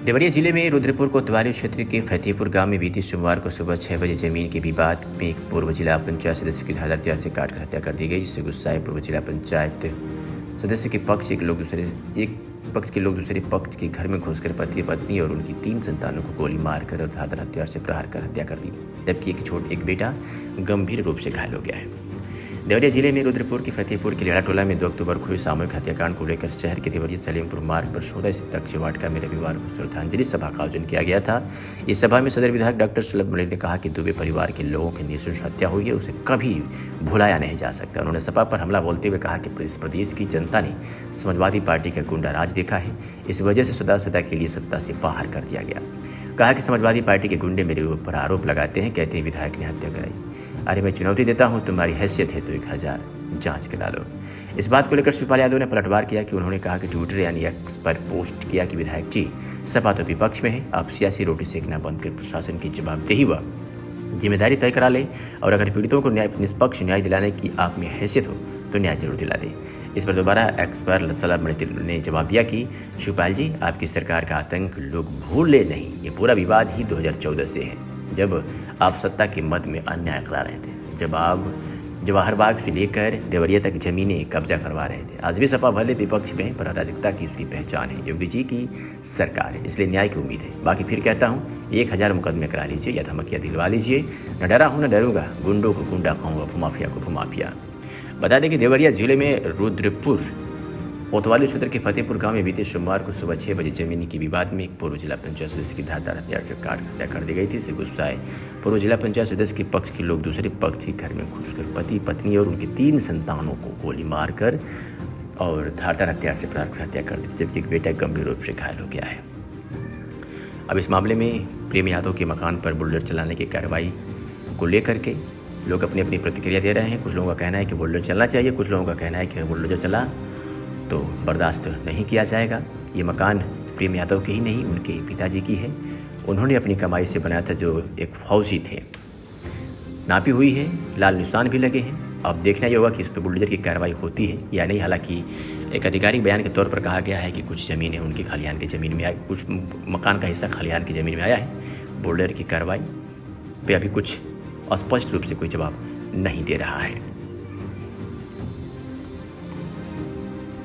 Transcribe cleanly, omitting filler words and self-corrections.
देवरिया जिले में रुद्रपुर कोतवाली क्षेत्र के फतेहपुर गांव में बीते सोमवार को सुबह 6 बजे जमीन के विवाद में एक पूर्व जिला पंचायत सदस्य की धारदार हथियार से काटकर हत्या कर दी गई, जिससे गुस्साए पूर्व जिला पंचायत सदस्य के पक्ष के लोग दूसरे पक्ष के घर में घुसकर पति पत्नी और उनकी 3 संतानों को गोली मारकर और धारदार हथियार से प्रहार कर हत्या कर दी, जबकि एक बेटा गंभीर रूप से घायल हो गया है। देवरिया जिले में रुद्रपुर के फतेहपुर के लेड़ा टोला में 2 अक्टूबर को हुए सामूहिक हत्याकांड को लेकर शहर के देवरिया सलीमपुर मार्ग पर शोधा स्थित अक्षय वाटिका में रविवार को श्रद्धांजलि सभा का आयोजन किया गया था। इस सभा में सदर विधायक डॉक्टर सुलभ मलिक ने कहा कि दुबे परिवार के लोगों की निर्दोष हत्या हुई है, उसे कभी भुलाया नहीं जा सकता। उन्होंने सभा पर हमला बोलते हुए कहा कि इस प्रदेश की जनता ने समाजवादी पार्टी का गुंडा राज देखा है, इस वजह से सदा के लिए सत्ता से बाहर कर दिया गया। कहा कि समाजवादी पार्टी के गुंडे मेरे ऊपर आरोप लगाते हैं, कहते हैं विधायक ने हत्या कराई। अरे मैं चुनौती देता हूं, तुम्हारी हैसियत है तो 1000 जांच करा लो। इस बात को लेकर शिवपाल यादव ने पलटवार किया कि उन्होंने कहा कि ट्विटर यानी एक्स पर पोस्ट किया कि विधायक जी सपा तो विपक्ष में है, आप सियासी रोटी सेकना बंद कर प्रशासन की जवाबदेही व जिम्मेदारी तय करा ले, और अगर पीड़ितों को निष्पक्ष न्याय दिलाने की आप में हैसियत हो तो न्याय जरूर दिला दे। इस पर दोबारा एक्स पर सलाम ने जवाब दिया कि शिवपाल जी आपकी सरकार का आतंक लोग भूले नहीं, ये पूरा विवाद ही 2014 से है, जब आप सत्ता के मद में अन्याय करा रहे थे, जब आप जवाहर बाग से लेकर देवरिया तक जमीनें कब्जा करवा रहे थे। आज भी सपा भले विपक्ष में है, पर अराजकता की उसकी पहचान है। योगी जी की सरकार है, इसलिए न्याय की उम्मीद है। बाकी फिर कहता हूँ 1000 मुकदमे करा लीजिए या धमकियाँ दिलवा लीजिए, न डरा हूँ न डरूंगा, गुंडों को गुंडा कहूँगा, भूमाफिया को भूमाफिया। बता दें कि देवरिया जिले में रुद्रपुर कोतवाली क्षेत्र के फतेहपुर गांव में बीते सोमवार को सुबह 6 बजे जमीनी के विवाद में एक पूर्व जिला पंचायत सदस्य की धारदार हथियार से काट हत्या कर दी गई थी। इससे गुस्साए पूर्व जिला पंचायत सदस्य के पक्ष के लोग दूसरे पक्ष के घर में घुसकर पति पत्नी और उनके 3 संतानों को गोली मारकर और धारदार हथियार से प्रहार कर हत्या कर दी, जबकि एक बेटा गंभीर रूप से घायल हो गया है। अब इस मामले में प्रेम यादव के मकान पर बुलडोजर चलाने की कार्रवाई को लेकर के लोग अपनी अपनी प्रतिक्रिया दे रहे हैं। कुछ लोगों का कहना है कि बुलडोजर चलना चाहिए, कुछ लोगों का कहना है कि बुलडोजर चला तो बर्दाश्त नहीं किया जाएगा। ये मकान प्रेम यादव के ही नहीं, उनके पिताजी की है। उन्होंने अपनी कमाई से बनाया था, जो एक फौजी थे। नापी हुई है, लाल निशान भी लगे हैं। अब देखना ये होगा कि इस पर बुलडोजर की कार्रवाई होती है या नहीं। हालांकि एक आधिकारिक बयान के तौर पर कहा गया है कि कुछ ज़मीनें उनकी खलिहान की ज़मीन में आई, कुछ मकान का हिस्सा खलिहान की ज़मीन में आया है। बुलडोजर की कार्रवाई पे अभी कुछ स्पष्ट रूप से कोई जवाब नहीं दे रहा है।